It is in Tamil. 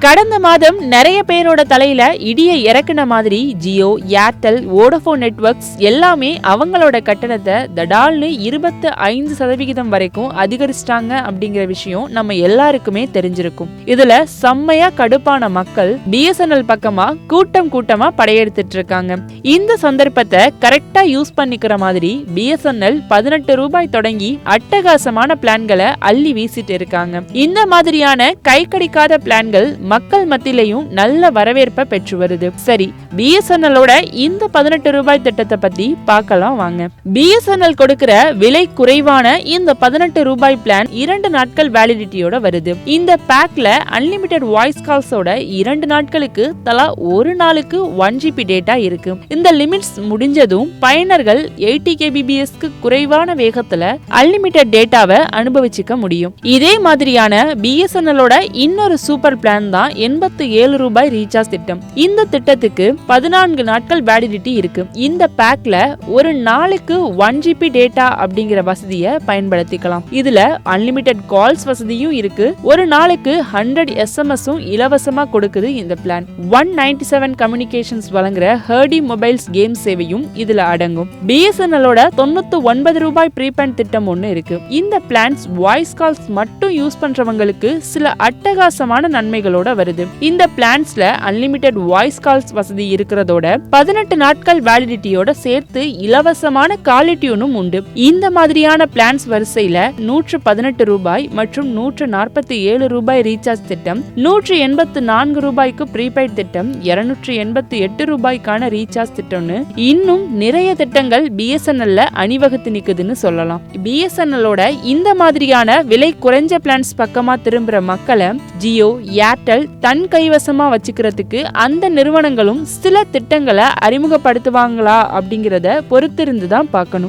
கடந்த மாதம் நிறைய பேரோட தலையில இடியை இறக்குன மாதிரி ஜியோ, ஏர்டெல், வோடபோன் நெட்வொர்க்ஸ் எல்லாமே அவங்களோட கட்டணத்தை தடால்னு 25% வரைக்கும் அதிகரிச்சிட்டாங்க அப்படிங்கிற விஷயம் நம்ம எல்லாருக்குமே தெரிஞ்சிருக்கும். இதுல செம்மையா கடுப்பான மக்கள் பிஎஸ்என்எல் பக்கமா கூட்டமா படையெடுத்துட்டு இருக்காங்க. இந்த சந்தர்ப்பத்தை கரெக்டா யூஸ் பண்ணிக்கிற மாதிரி பிஎஸ்என்எல் 18 ரூபாய் தொடங்கி அட்டகாசமான பிளான்களை அள்ளி வீசிட்டு இருக்காங்க. இந்த மாதிரியான கை கடிக்காத பிளான்கள் மக்கள் மத்தியிலையும் நல்ல வரவேற்பை பெற்று வருது. சரி, பிஎஸ்என்எல்லோட இந்த 18 ரூபாய் திட்டத்தை பத்தி பார்க்கலாம் வாங்க. பிஎஸ்என்எல் கொடுக்கிற விலை குறைவான இந்த 18 ரூபாய் பிளான் 2 நாட்கள் வேலிடிட்டியோட வருது. இந்த பேக்ல அன்லிமிட்டெட் வாய்ஸ் கால்ஸோட 2 நாட்களுக்கு தலா ஒரு நாளுக்கு 1 GB டேட்டா இருக்கு. இந்த லிமிட்ஸ் முடிஞ்சதும் பயனர்கள் 80 kbps குறைவான வேகத்துல அன்லிமிட்டெட் டேட்டாவை அனுபவிச்சுக்க முடியும். இதே மாதிரியான பிஎஸ்என்எல்லோட இன்னொரு சூப்பர் பிளான் தான் 87 ரூபாய் ரீசார்ஜ் திட்டம். இந்த திட்டத்துக்கு 14 நாட்கள் வேலிடிட்டி இருக்கு. இந்த பேக்ல ஒரு நாளுக்கு 1 GB டேட்டா அப்படிங்கிற வசதியை பயன்படுத்திக்கலாம். இதுல அன்லிமிட்டெட் கால்ஸ் வசதியும் இருக்கு. ஒரு நாளுக்கு 100 SMS-ம் இலவசமா கொடுக்குது இந்த பிளான். 197 கம்யூனிகேஷன்ஸ் வழங்குற ஹர்டி மொபைல்ஸ் கேம் சேவையும் இதுல அடங்கும். பிஎஸ்என்எல்லோட 99 ரூபாய் ப்ரீபெய்ட் திட்டம் ஒன்னு இருக்கு. இந்த பிளான்ஸ் வாய்ஸ் கால்ஸ் மட்டும் யூஸ் பண்றவங்களுக்கு சில அட்டகாசமான நன்மைகளோட வருது. இந்த பிளான்ஸ்ல அன்லிமிட்டெட் வாய்ஸ் கால்ஸ் வசதி இருக்கிறதோட 18 நாட்கள் வேலிடிட்டியோட சேர்த்து இலவசமான கால் டியூனும் உண்டு. இந்த மாதிரியான பிளான்ஸ் வரிசையில 118 ரூபாய் மற்றும் 147 ரூபாய் ரீசார்ஜ் திட்டம், 184 ரூபாய்க்கு ப்ரீபெய்ட் திட்டம், 288 ரூபாய்க்கான ரீசார்ஜ் திட்டம்னு இன்னும் நிறைய திட்டங்கள் பிஎஸ்என்எல்ல அணிவகுத்து நிக்குதுன்னு சொல்லலாம். பிஎஸ்என்எல்லோட இந்த மாதிரியான விலை குறைஞ்ச பிளான்ஸ் பக்கமா திரும்புற மக்களை ஜியோ, ஏர்டெல் தன் கைவசமா வச்சுக்கிறதுக்கு அந்த நிறுவனங்களும் சில திட்டங்களை அறிமுகப்படுத்துவாங்களா அப்படிங்கறத பொறுத்திருந்து தான் பார்க்கணும்.